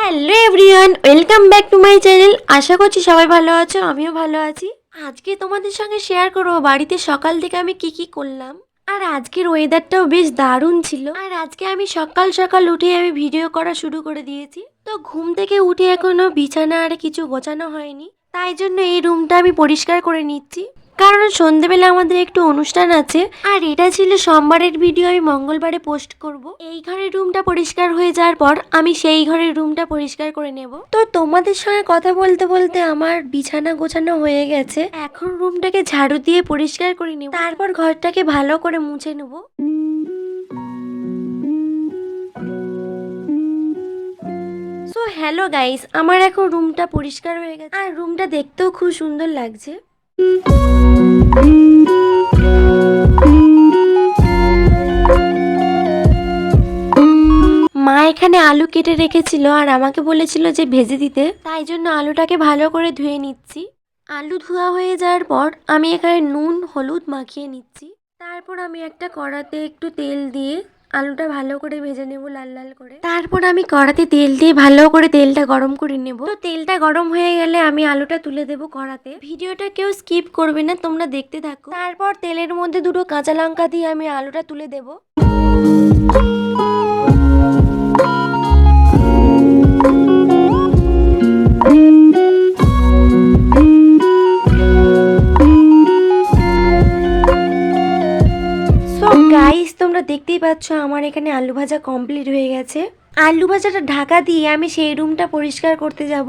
Hello everyone, welcome back to my channel. আশা করছি সবাই ভালো আছো, আমিও ভালো আছি। আজকে তোমাদের সঙ্গে শেয়ার করবো বাড়িতে সকাল থেকে আমি কি কি করলাম। আর আজকের ওয়েদারটাও বেশ দারুণ ছিল। আর আজকে আমি সকাল সকাল উঠে আমি ভিডিও করা শুরু করে দিয়েছি। তো ঘুম থেকে উঠে এখনো বিছানা আর কিছু গোছানো হয়নি, তাই জন্য এই রুমটা আমি পরিষ্কার করে নিচ্ছি, কারণ সন্ধেবেলা আমাদের একটু অনুষ্ঠান আছে। আর এটা ছিল সোমবারের ভিডিও, আমি মঙ্গলবারে পোস্ট করব। এই ঘরের রুমটা পরিষ্কার হয়ে যাওয়ার পর আমি সেই ঘরের রুমটা পরিষ্কার করে নেব। তো তোমাদের সঙ্গে কথা বলতে বলতে আমার বিছানা গোছানো হয়ে গেছে। এখন রুমটাকে ঝাড়ু দিয়ে পরিষ্কার করে নেব, তারপর ঘরটাকে ভালো করে মুছে নেব। সো হ্যালো গাইস, আমার এখন রুমটা পরিষ্কার হয়ে গেছে আর রুমটা দেখতেও খুব সুন্দর লাগছে। মা এখানে আলু কেটে রেখেছিল আর আমাকে বলেছিল যে ভেজে দিতে, তাই জন্য আলুটাকে ভালো করে ধুয়ে নিচ্ছি। আলু ধোয়া হয়ে যাওয়ার পর আমি এখানে নুন হলুদ মাখিয়ে নিচ্ছি। তারপর আমি একটা কড়াতে একটু তেল দিয়ে আলুটা ভালো করে ভেজে নেব লাল লাল করে। তারপর আমি কড়াতে তেল দিয়ে ভালো করে তেলটা গরম করে নেব। তো তেলটা গরম হয়ে গেলে আমি আলুটা তুলে দেব কড়াতে। ভিডিওটা কেউ স্কিপ করবে না, তোমরা দেখতে থাকো। তারপর তেলের মধ্যে দুটো কাঁচা লঙ্কা দিয়ে আমি আলুটা তুলে দেব। গাইস, তোমরা দেখতেই পাচ্ছ আমার এখানে আলু ভাজা কমপ্লিট হয়ে গেছে। আলু ভাজাটা ঢাকা দিয়ে আমি সেই রুমটা পরিষ্কার করতে যাব।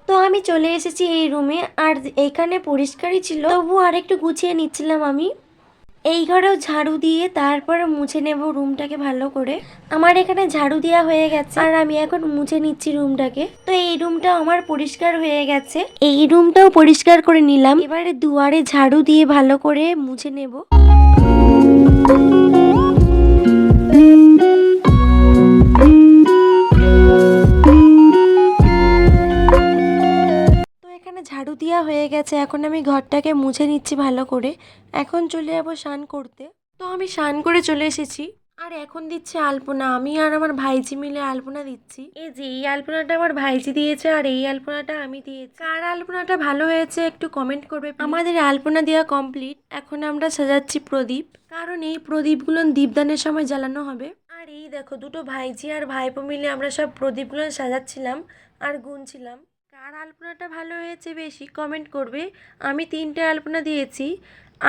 তো আমি চলে এসেছি এই রুমে, আর এখানে পরিষ্কারই ছিল, তবু আর একটু গুছিয়ে নিচ্ছিলাম আমি। এই ঘরেও ঝাড়ু দিয়ে তারপর মুছে নেব রুমটাকে ভালো করে। আমার এখানে ঝাড়ু দেওয়া হয়ে গেছে আর আমি এখন মুছে নিচ্ছি রুমটাকে। তো এই রুমটাও আমার পরিষ্কার হয়ে গেছে, এই রুমটাও পরিষ্কার করে নিলাম। এবারে দুয়ারে ঝাড়ু দিয়ে ভালো করে মুছে নেব। ঝাড়ু দেওয়া হয়ে গেছে, এখন আমি ঘরটাকে মুছে নিচ্ছি ভালো করে। এখন চলে যাবো স্নান করতে। তো আমি স্নান করে চলে এসেছি আর এখন দিচ্ছে আলপনা। আমি আর আমার ভাইজি মিলে আলপনা দিচ্ছি। এই যে এই আলপনাটা আমার ভাইজি দিয়েছে আর এই আলপনাটা আমি দিয়েছি। কার আলপনাটা ভালো হয়েছে একটু কমেন্ট করবে। আমাদের আলপনা দেওয়া কমপ্লিট, এখন আমরা সাজাচ্ছি প্রদীপ, কারণ এই প্রদীপগুলো দীপদানের সময় জ্বালানো হবে। আর এই দেখো দুটো ভাইজি আর ভাইপো মিলে আমরা সব প্রদীপগুলো সাজাচ্ছিলাম আর গুনছিলাম। কার আলপনাটা ভালো হয়েছে বেশি কমেন্ট করবে। আমি 3টে আলপনা দিয়েছি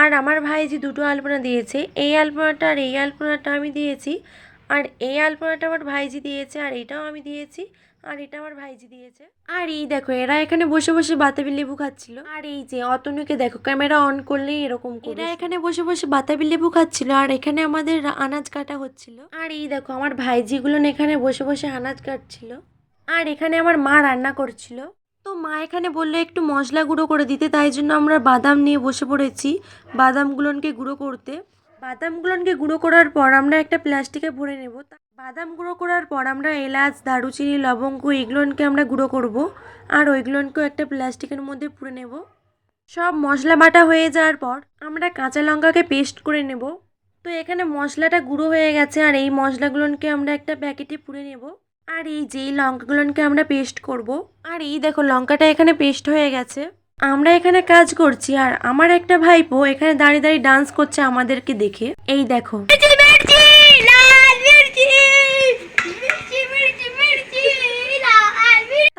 আর আমার ভাইজি 2টো আলপনা দিয়েছে। এই আলপনাটা আর এই আলপনাটা আমি দিয়েছি, আর এই আলপনাটা আমার ভাইজি দিয়েছে, আর এটাও আমি দিয়েছি, আর এটা আমার ভাইজি দিয়েছে। আর এই দেখো এরা এখানে বসে বসে বাতাবি লেবু খাচ্ছিল। আর এই যে অতনুকে দেখো ক্যামেরা অন করলেই এরকম করে। এরা এখানে বসে বসে বাতাবি লেবু খাচ্ছিল আর এখানে আমাদের আনাজ কাটা হচ্ছিল। আর এই দেখো আমার ভাইজিগুলো এখানে বসে বসে আনাজ কাটছিল। আর এখানে আমার মা রান্না করছিল। তো মা এখানে বললো একটু মশলা গুঁড়ো করে দিতে, তাই জন্য আমরা বাদাম নিয়ে বসে পড়েছি বাদামগুলোকে গুঁড়ো করতে। বাদামগুলোকে গুঁড়ো করার পর আমরা একটা প্লাস্টিকে ভরে নেব। বাদাম গুঁড়ো করার পর আমরা এলাচ দারুচিনি লবঙ্গ এগুলোকে আমরা গুঁড়ো করব, আর ওইগুলোকেও একটা প্লাস্টিকের মধ্যে পুরে নেব। সব মশলা বাটা হয়ে যাওয়ার পর আমরা কাঁচা লঙ্কাকে পেস্ট করে নেব। তো এখানে মশলাটা গুঁড়ো হয়ে গেছে আর এই মশলাগুলোকে আমরা একটা প্যাকেটে পুরে নেব। আর এই যেই লঙ্কাগুলোকে আমরা পেস্ট করব। আর এই দেখো লঙ্কাটা এখানে পেস্ট হয়ে গেছে। আমরা এখানে কাজ করছি আর আমার একটা ভাইপো এখানে দাঁড়িয়ে দাঁড়িয়ে ডান্স করছে আমাদেরকে দেখে। এই দেখো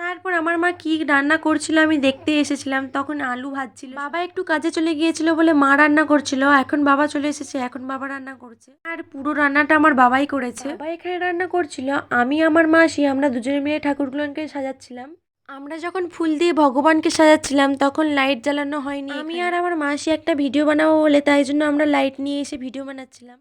তারপর আমার মা কি রান্না করছিল আমি দেখতে এসেছিলাম, তখন আলু ভাজছিল। বাবা একটু কাজে চলে গিয়েছিল বলে মা রান্না করছিল, এখন বাবা চলে এসেছে, এখন বাবা রান্না করছে। আর পুরো রান্নাটা আমার বাবাই করেছে। বাবা এখানে রান্না করছিল, আমি আমার মাসি আমরা দুজনে মিলে ঠাকুরগুলোকে সাজাচ্ছিলাম। আমরা যখন ফুল দিয়ে ভগবানকে সাজাচ্ছিলাম তখন লাইট জ্বালানো হয়নি। আমি আর আমার মাসি একটা ভিডিও বানাবো বলে তাই জন্য আমরা লাইট নিয়ে এসে ভিডিও বানাচ্ছিলাম।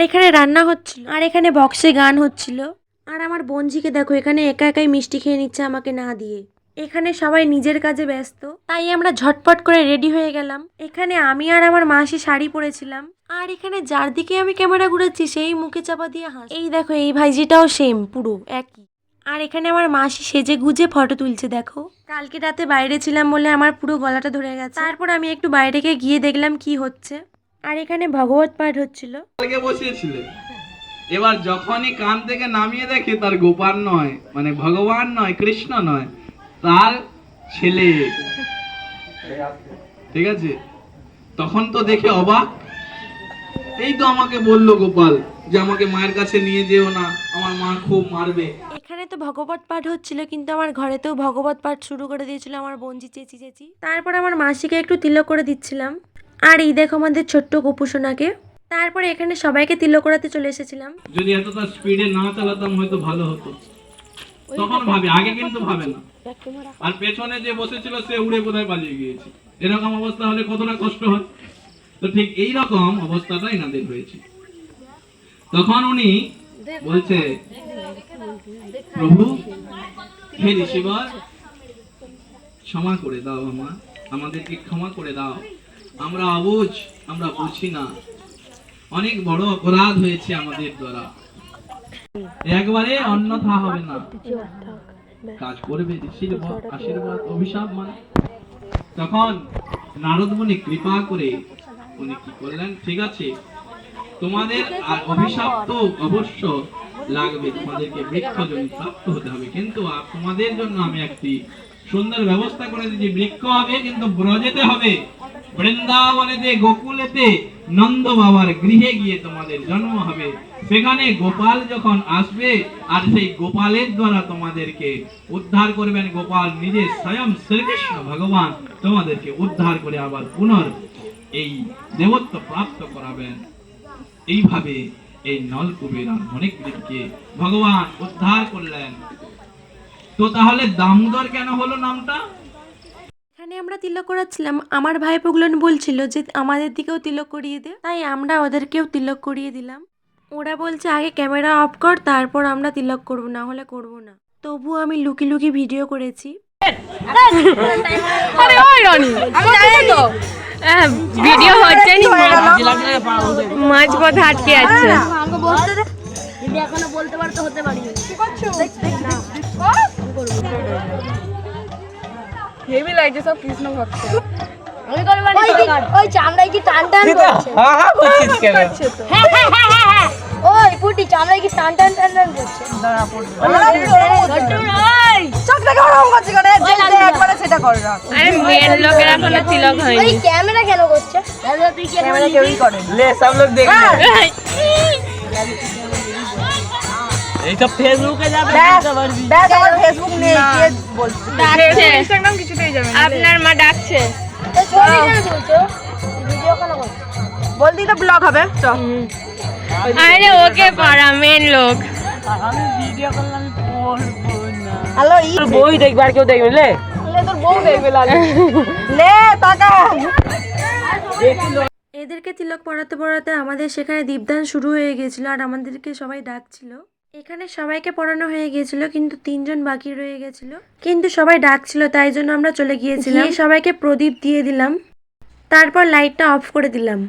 এখানে রান্না হচ্ছিল আর এখানে বক্সে গান হচ্ছিল। আর আমার বোনঝিকে দেখো এখানে একা একাই মিষ্টি খেয়ে নিচ্ছে আমাকে না দিয়ে। এখানে সবাই নিজের কাজে ব্যস্ত, তাই আমরা ঝটপট করে রেডি হয়ে গেলাম। এখানে আমি আর আমার মাসি শাড়ি পরেছিলাম, আর এখানে যার দিকে আমি ক্যামেরা ঘুরাচ্ছি সেই মুখে চাপা দিয়ে হাস। এই দেখো এই ভাইজিটাও সেম পুরো একই। আর এখানে আমার মাসি সেজে গুজে ফটো তুলছে দেখো। কালকে রাতে বাইরে ছিলাম বলে আমার পুরো গলাটা ধরে গেছে। তারপর আমি একটু বাইরে গিয়ে দেখলাম কি হচ্ছে। আর এখানে ভাগবত পাঠ হচ্ছিল। বসিয়েছিলে, এবার যখনই কান থেকে নামিয়ে দেখে তার গোপাল নয়, মানে ভগবান নয়, কৃষ্ণ নয়, তার ছেলে, ঠিক আছে, তখন তো দেখে অবাক। এই তো আমাকে বললো গোপাল যে আমাকে মায়ের কাছে নিয়ে যেও না, আমার মা খুব মারবে। এখানে তো ভগবত পাঠ হচ্ছিল, কিন্তু আমার ঘরেতেও ভগবত পাঠ শুরু করে দিয়েছিল আমার বোনজি চেঁচি। তারপর আমার মাসিকে একটু তিলক করে দিচ্ছিলাম। আর এই দেখো আমাদের ছোট্ট গোপুসোনাকে। তারপরে এখানে সবাইকে তিলক করাতে চলে এসেছিলাম। যদি এতটা স্পিডে না চালাতাম হয়তো ভালো হতো। তখন ভাবে, আগে কিন্তু ভাবে না। আর পেছনে যে বসেছিল সে উড়ে কোথায় পালিয়ে গিয়েছে। এরকম অবস্থা হলে কতটা কষ্ট হয়। তো ঠিক এই রকম অবস্থাটাই নাদের হয়েছে। তখন উনি বলছে, প্রভু হে ঋষিবর, ক্ষমা করে দাও, আমাদেরকে ক্ষমা করে দাও। আমরা অবুঝ, আমরা বুঝি না, অনেক বড় অপরাধ হয়েছে আমাদের দ্বারা, একবারে অন্যথা হবে না, কাজ করবে ঋষির আশীর্বাদ অভিশাপ মানে। তখন নারদ মুনি কৃপা করে উনি কি করলেন, ঠিক আছে তোমাদের অভিশাপ তো অবশ্য লাগবে, তোমাদেরকে বৃক্ষজনী প্রাপ্ত হতে হবে, কিন্তু তোমাদের জন্য আমি একটি সুন্দর ব্যবস্থা করে দিচ্ছি। বৃক্ষ হবে কিন্তু ব্রজেতে হবে, বৃন্দাবনেতে গোকুলেতে নন্দ বাবার গৃহে গিয়ে তোমাদের জন্ম হবে। সেখানে গোপাল যখন আসবে আর সেই গোপালের দ্বারা তোমাদেরকে উদ্ধার করবেন, গোপাল নিজে স্বয়ং শ্রীকৃষ্ণ ভগবান তোমাদেরকে উদ্ধার করে আবার পুনর এই দেবত্ব প্রাপ্ত করাবেন। এইভাবে এই নলকূপের মণিগ্রীবকে ভগবান উদ্ধার করলেন। তো তাহলে দামোদর কেন হলো নামটা? এখানে আমরা তিলক করাচ্ছিলাম, আমার ভাইপোগুলো বলছিল যে আমাদের দিকেও তিলক করিয়ে দে, তাই আমরা ওদেরকেও তিলক করিয়ে দিলাম। ওরা বলছে আগে ক্যামেরা অফ কর, তারপর আমরা তিলক করবো, না হলে করবো না। তবু আমি লুকি ভিডিও করেছি। ভিডিও হচ্ছে মাঝ পথে আটকে আছে। এখনো বলতে পারতে হতে পারি। হেভি লাগছে সব কৃষ্ণ ভক্ত। আমি করব না, ওই চামড়ায় কি টান করছে? হ্যাঁ হ্যাঁ করছিস কেন? হ্যাঁ ওই পুটি চামড়ায় কি টান করছে? দাঁড়া পুটি ওই চকটা গরম করছে কেন? যে একবারে সেটা কর না। আরে মেন লোকের এখনো তিলক হয়নি। ওই ক্যামেরা কেন করছে? তুই কি ক্যামেরা কেউই করে? লে সব লোক দেখবে। এই তো ফেসবুকে যাবে, ব্যাস আমার ফেসবুক নেই, কে বলছে? ডাকছে ইনস্টাগ্রাম কিছুতেই যাবে না। আপনার মা ডাকছে। এই ছবি কেন তুলছো? ভিডিও কেন করছো? বলদি তো ব্লগ হবে, চল। আরে ওকে পারা মেন লোক। আমি ভিডিও করলাম পড়বো না। হ্যালো ই তোর বই দেখবে আর কেউ দেখবে? লে তোর বউ দেখবে লাগে। লে টাকা এদেরকে তিলক পড়াতে আমাদের সেখানে দীপদান শুরু হয়ে গেছিল, আর আমাদেরকে সবাই ডাকছিল। এখানে সবাইকে পড়ানো হয়ে গিয়েছিল, কিন্তু 3 জন বাকি রয়ে গেছিল, কিন্তু সবাই ডাকছিল তাই জন্য আমরা চলে গিয়েছিলাম। সবাইকে প্রদীপ দিয়ে দিলাম, তারপর লাইটটা অফ করে দিলাম।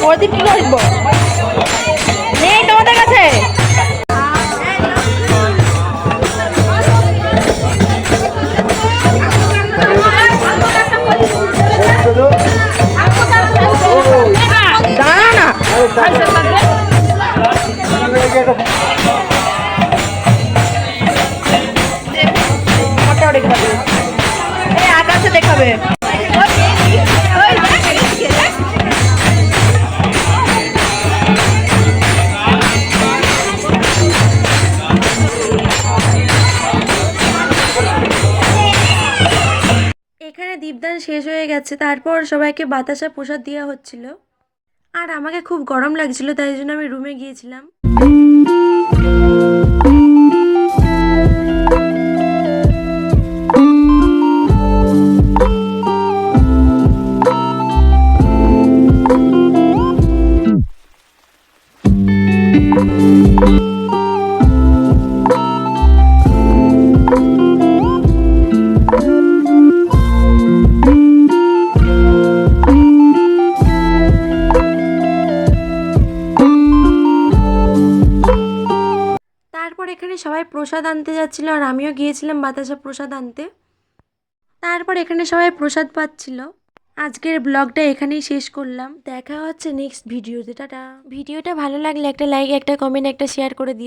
প্রদীপ কি করবো নেই তোমাদের কাছে? দাঁড়া না, আকাশে দেখাবে। এখানে দীপদান শেষ হয়ে গেছে, তারপর সবাইকে বাতাসা প্রসাদ দেওয়া হচ্ছিল। আর আমাকে খুব গরম লাগছিল, তাই জন্য আমি রুমে গিয়েছিলাম। তারপর এখানে সবাই প্রসাদ আনতে যাচ্ছিল, আর আমিও গিয়েছিলাম বাতাসা প্রসাদ আনতে। তারপর এখানে সবাই প্রসাদ পাচ্ছিল। আজকের ব্লগটা এখানেই শেষ করলাম, দেখা হচ্ছে নেক্সট ভিডিওতে। টাটা। ভিডিওটা ভালো লাগলে একটা লাইক, একটা কমেন্ট, একটা শেয়ার করে দিও।